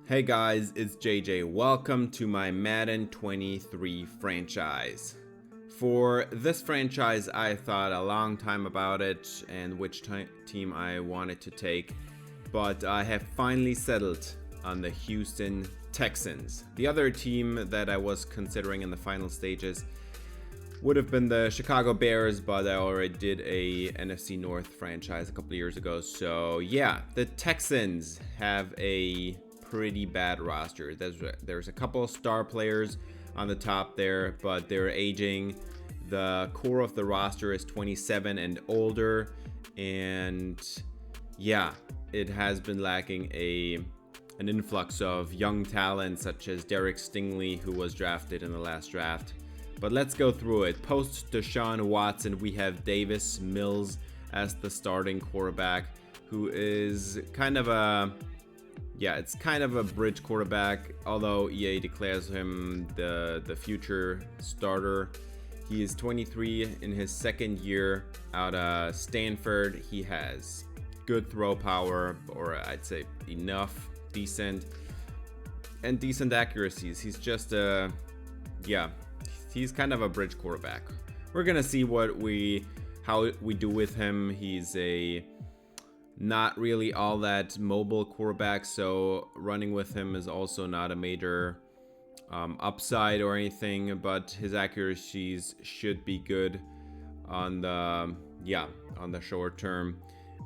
Hey guys, it's JJ. Welcome to my Madden 23 franchise. For this franchise, I thought a long time about it and which team I wanted to take, but I have finally settled on the Houston Texans. The other team that I was considering in the final stages would have been the Chicago Bears, but I already did a NFC North franchise a couple of years ago. So yeah, the Texans have a pretty bad roster. There's a couple of star players on the top there, but they're aging. The core of the roster is 27 and older, and yeah, it has been lacking an influx of young talent such as Derek Stingley, who was drafted in the last draft. But let's go through it. Post Deshaun Watson, we have Davis Mills as the starting quarterback, who is kind of a bridge quarterback, although EA declares him the future starter. He is 23 in his second year out of Stanford. He has good throw power, or I'd say enough, decent accuracies. He's just he's kind of a bridge quarterback. We're gonna see how we do with him. He's a not really all that mobile quarterback, so running with him is also not a major upside or anything, but his accuracies should be good on the short term.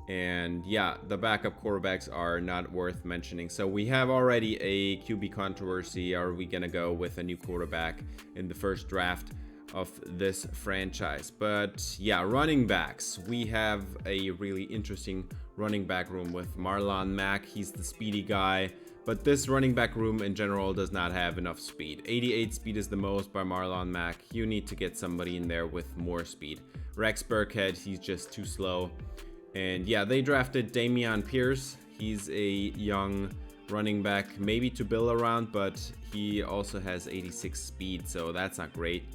And yeah, the backup quarterbacks are not worth mentioning. So we have already a QB controversy. Are we gonna go with a new quarterback in the first draft of this franchise? But yeah, running backs, we have a really interesting running back room with Marlon Mack. He's the speedy guy, but this running back room in general does not have enough speed. 88 speed is the most by Marlon Mack. You need to get somebody in there with more speed. Rex Burkhead, he's just too slow. And yeah, they drafted Dameon Pierce. He's a young running back, maybe to build around, but he also has 86 speed, so that's not great.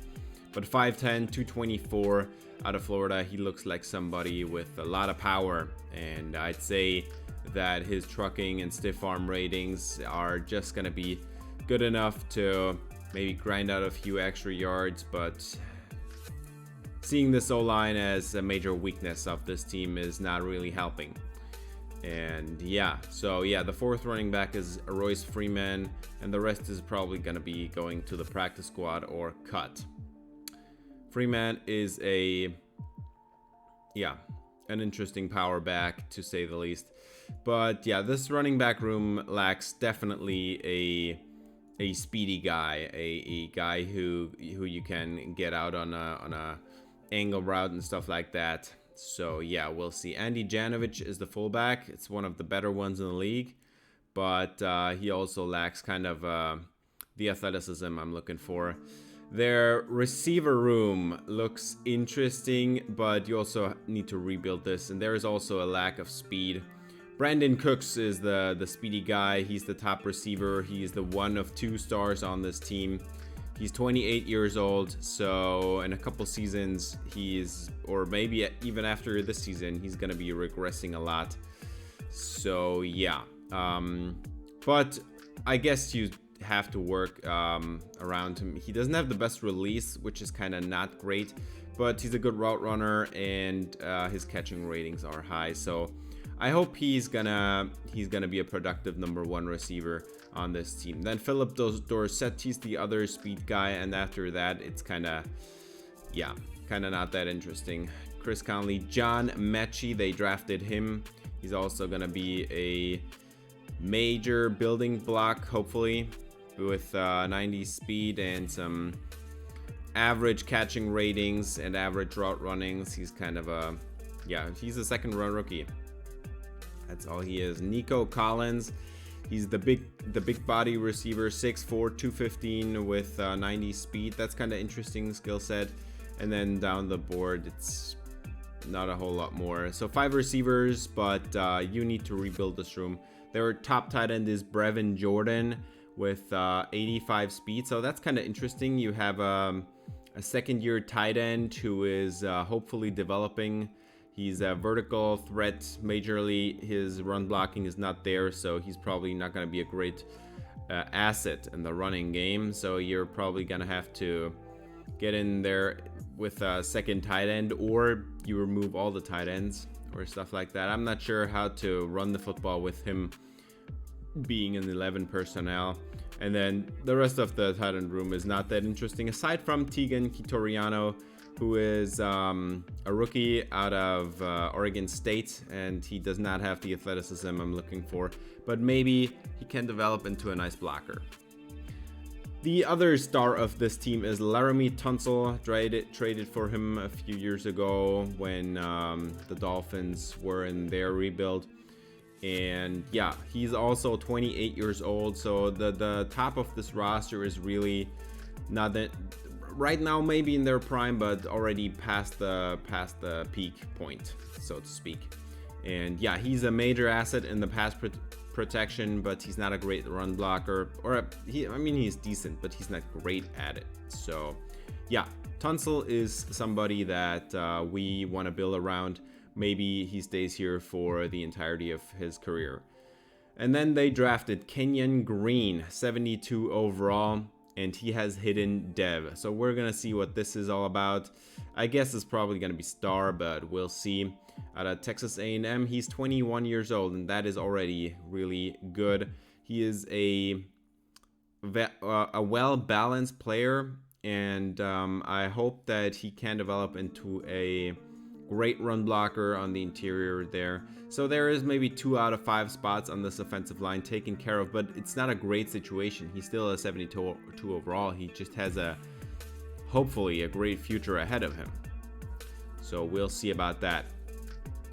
But 5'10", 224 out of Florida, he looks like somebody with a lot of power. And I'd say that his trucking and stiff arm ratings are just going to be good enough to maybe grind out a few extra yards. But seeing this O-line as a major weakness of this team is not really helping. And yeah, so yeah, the fourth running back is Royce Freeman, and the rest is probably going to be going to the practice squad or cut. Freeman is an interesting power back, to say the least. But yeah, this running back room lacks definitely a speedy guy, a guy who you can get out on a angle route and stuff like that. So yeah, we'll see. Andy Janovich is the fullback. It's one of the better ones in the league, but he also lacks kind of the athleticism I'm looking for. Their receiver room looks interesting, but you also need to rebuild this, and there is also a lack of speed. Brandon Cooks is the speedy guy. He's the top receiver. He is the one of two stars on this team. He's 28 years old, so in a couple seasons, or maybe even after this season, he's going to be regressing a lot. So yeah, but I guess you have to work around him. He doesn't have the best release, which is kind of not great, but he's a good route runner, and his catching ratings are high. So I hope he's gonna be a productive number one receiver on this team. Then Philip Dorsett, he's the other speed guy, and after that, it's kind of not that interesting. Chris Conley, John Mechie, they drafted him. He's also gonna be a major building block, hopefully, with 90 speed and some average catching ratings and average route runnings. He's kind of he's a second round rookie. That's all he is. Nico Collins, he's the big body receiver, 6'4", 215 with 90 speed. That's kind of interesting skill set. And then down the board, it's not a whole lot more. So 5 receivers, but you need to rebuild this room. Their top tight end is Brevin Jordan with 85 speed. So that's kind of interesting. You have a second-year tight end who is hopefully developing He's a vertical threat majorly. His run blocking is not there, so he's probably not going to be a great asset in the running game. So you're probably going to have to get in there with a second tight end, or you remove all the tight ends or stuff like that. I'm not sure how to run the football with him being in 11 personnel. And then the rest of the tight end room is not that interesting, aside from Tegan Kitoriano, who is a rookie out of Oregon State, and he does not have the athleticism I'm looking for, but maybe he can develop into a nice blocker. The other star of this team is Laramie Tunsil. Traded for him a few years ago when the Dolphins were in their rebuild. And yeah, he's also 28 years old, so the top of this roster is really not that right now, maybe in their prime, but already past the peak point, so to speak. And yeah, he's a major asset in the pass protection, but he's not a great run blocker, or he's decent, but he's not great at it. So yeah, Tunsil is somebody that we want to build around. Maybe he stays here for the entirety of his career. And then they drafted Kenyon Green, 72 overall, and he has hidden dev. So we're going to see what this is all about. I guess it's probably going to be star, but we'll see. Out of Texas A&M, he's 21 years old, and that is already really good. He is a well-balanced player, and I hope that he can develop into a great run blocker on the interior there. So there is maybe 2 out of 5 spots on this offensive line taken care of, but it's not a great situation. He's still a 72 overall. He just has hopefully a great future ahead of him. So we'll see about that.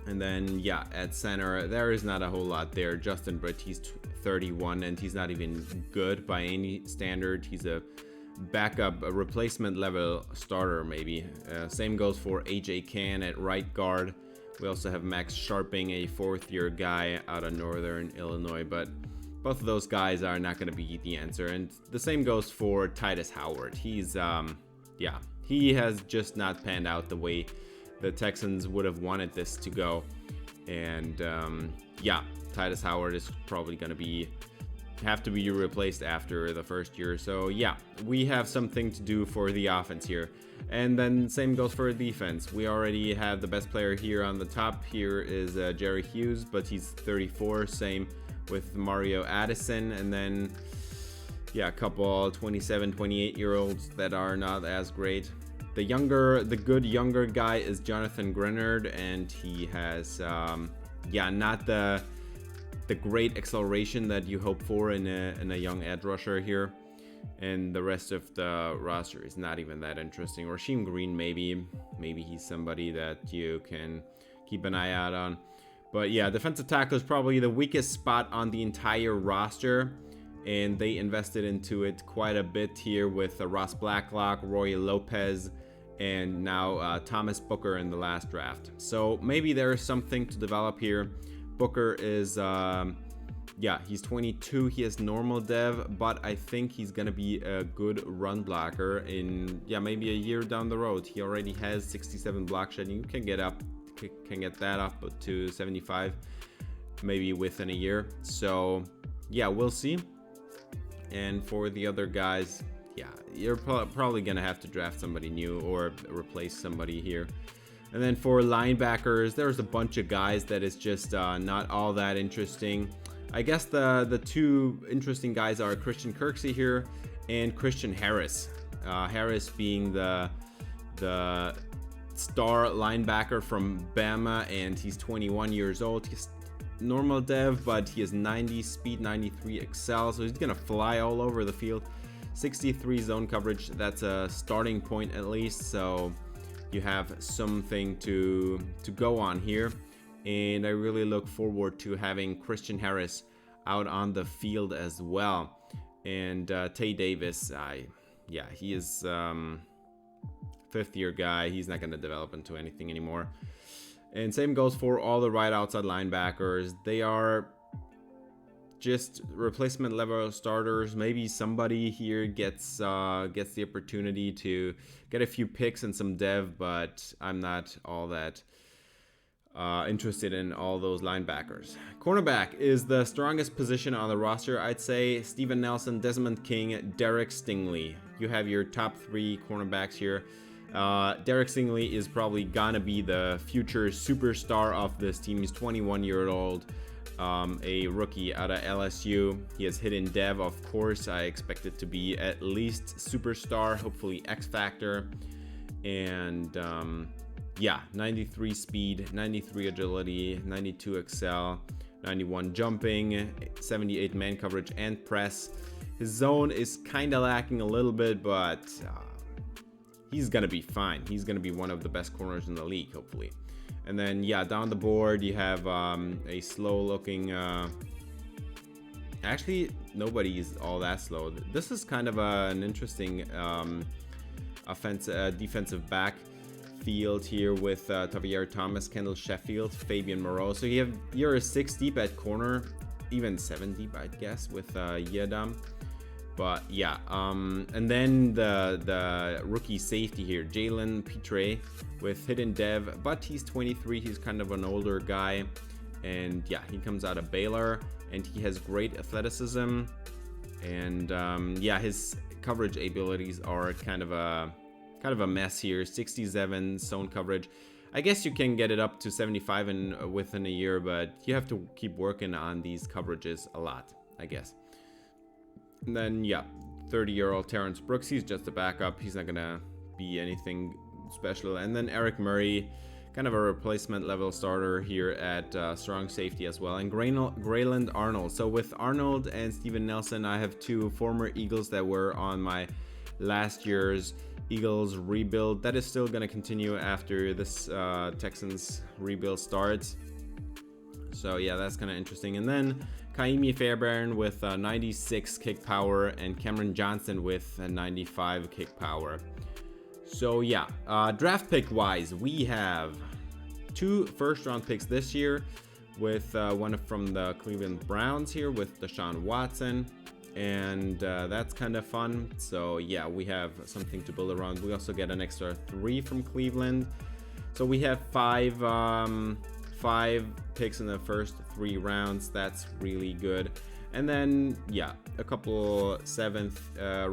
And then yeah, at center, there is not a whole lot there. Justin Britt, he's 31, and he's not even good by any standard. He's a backup, a replacement level starter maybe. Same goes for AJ Can at right guard. We also have Max Sharping, a 4th-year guy out of Northern Illinois, but both of those guys are not going to be the answer. And the same goes for Titus Howard. He's he has just not panned out the way the Texans would have wanted this to go. And Titus Howard is probably going to have to be replaced after the first year. So yeah, we have something to do for the offense here. And then same goes for defense. We already have the best player here on the top. Here is Jerry Hughes, but he's 34. Same with Mario Addison. And then yeah, a couple 27, 28-year-olds that are not as great. The good younger guy is Jonathan Grenard, and he has not the great acceleration that you hope for in a young edge rusher here. And the rest of the roster is not even that interesting. Rasheem Green, maybe he's somebody that you can keep an eye out on. But yeah, defensive tackle is probably the weakest spot on the entire roster, and they invested into it quite a bit here with Ross Blacklock, Roy Lopez, and now Thomas Booker in the last draft. So maybe there is something to develop here. Booker is he's 22. He has normal dev, but I think he's gonna be a good run blocker in maybe a year down the road. He already has 67 block shedding. You can get that up to 75 maybe within a year. So yeah, we'll see. And for the other guys, you're probably gonna have to draft somebody new or replace somebody here. And then for linebackers, there's a bunch of guys that is just not all that interesting. I guess the 2 interesting guys are Christian Kirksey here and Christian Harris. Harris being the star linebacker from Bama, and he's 21 years old. He's normal dev, but he has 90 speed, 93 excel, so he's gonna fly all over the field. 63 zone coverage, that's a starting point at least, so you have something to go on here. And I really look forward to having Christian Harris out on the field as well. And Tay Davis, he is 5th-year guy. He's not going to develop into anything anymore. And same goes for all the right outside linebackers. They are just replacement level starters. Maybe somebody here gets the opportunity to get a few picks and some dev, but I'm not all that interested in all those linebackers. Cornerback is the strongest position on the roster, I'd say. Steven Nelson, Desmond King, Derek Stingley. You have your top 3 cornerbacks here. Derek Stingley is probably gonna be the future superstar of this team. He's 21-year-old, a rookie out of LSU. He has hit in dev, of course. I expect it to be at least superstar, hopefully X Factor. And yeah, 93 speed, 93 agility, 92 excel, 91 jumping, 78 man coverage and press. His zone is kind of lacking a little bit, but he's gonna be fine. He's gonna be one of the best corners in the league, hopefully. And then yeah, down the board you have a slow looking actually nobody is all that slow. This is kind of an interesting defensive back field here with Tavier Thomas, Kendall Sheffield, Fabian Moreau. So you're a 6 deep at corner, even 7 deep I'd guess with Yedam. But yeah, and then the rookie safety here, Jalen Petre with hidden dev, but he's 23. He's kind of an older guy, and yeah, he comes out of Baylor, and he has great athleticism, and yeah, his coverage abilities are kind of a mess here. 67 zone coverage. I guess you can get it up to 75 within a year, but you have to keep working on these coverages a lot, I guess. And then yeah, 30-year-old Terrence Brooks, he's just a backup. He's not gonna be anything special. And then Eric Murray, kind of a replacement level starter here at strong safety as well. And Grayland Arnold. So with Arnold and Steven Nelson, I have 2 former Eagles that were on my last year's Eagles rebuild. That is still gonna continue after this Texans rebuild starts. So yeah, that's kind of interesting. And then Kaimi Fairbairn with 96 kick power and Cameron Johnson with 95 kick power. So yeah, draft pick wise, we have 2 first-round picks this year with one from the Cleveland Browns here with Deshaun Watson, and that's kind of fun. So yeah, we have something to build around. We also get an extra 3 from Cleveland, so we have 5 picks in the first 3 rounds. That's really good. And then yeah, a couple 7th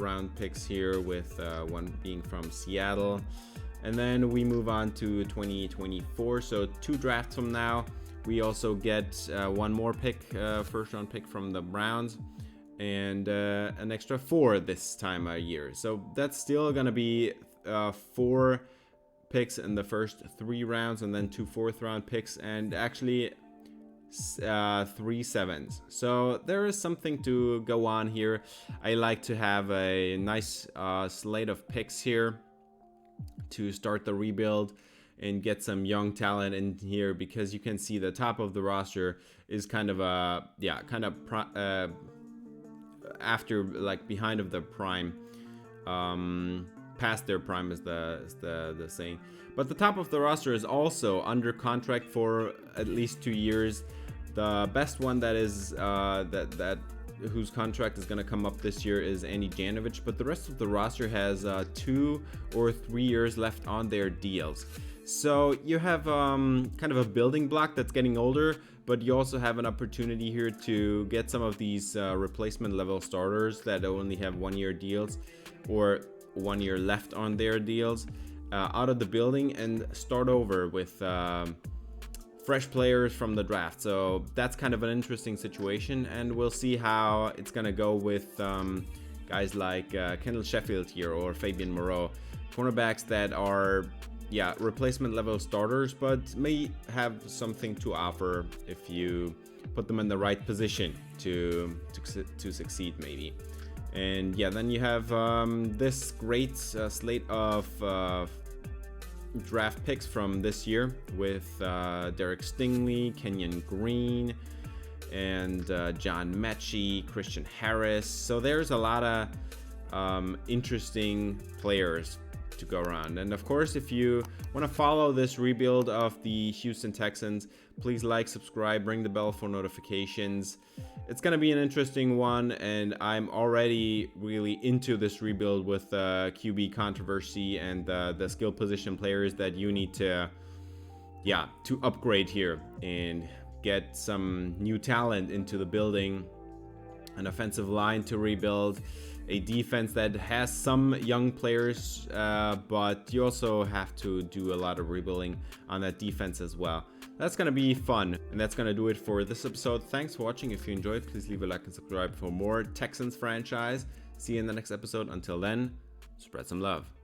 round picks here with one being from Seattle. And then we move on to 2024, so 2 drafts from now we also get 1 more pick, first round pick from the Browns, and an extra 4 this time of year. So that's still gonna be 4 picks in the first 3 rounds, and then 2 4th round picks, and actually 3 7s. So there is something to go on here. I like to have a nice slate of picks here to start the rebuild and get some young talent in here, because you can see the top of the roster is kind of after, like, behind of the prime, past their prime is the saying. But the top of the roster is also under contract for at least 2 years. The best one that is whose contract is going to come up this year is Andy Janovich, but the rest of the roster has 2 or 3 years left on their deals. So you have kind of a building block that's getting older, but you also have an opportunity here to get some of these replacement level starters that only have 1-year deals or 1 year left on their deals out of the building and start over with fresh players from the draft. So that's kind of an interesting situation, and we'll see how it's gonna go with guys like Kendall Sheffield here or Fabian Moreau, cornerbacks that are replacement level starters, but may have something to offer if you put them in the right position to succeed maybe. And yeah, then you have this great slate of draft picks from this year with Derek Stingley, Kenyon Green, and John Mechie, Christian Harris. So there's a lot of interesting players to go around. And of course, if you want to follow this rebuild of the Houston Texans, please like, subscribe, ring the bell for notifications. It's going to be an interesting one, and I'm already really into this rebuild with QB controversy and the skill position players that you need to yeah, to upgrade here and get some new talent into the building, an offensive line to rebuild, a defense that has some young players, but you also have to do a lot of rebuilding on that defense as well. That's gonna be fun, and that's gonna do it for this episode. Thanks for watching. If you enjoyed, please leave a like and subscribe for more Texans franchise. See you in the next episode. Until then, spread some love.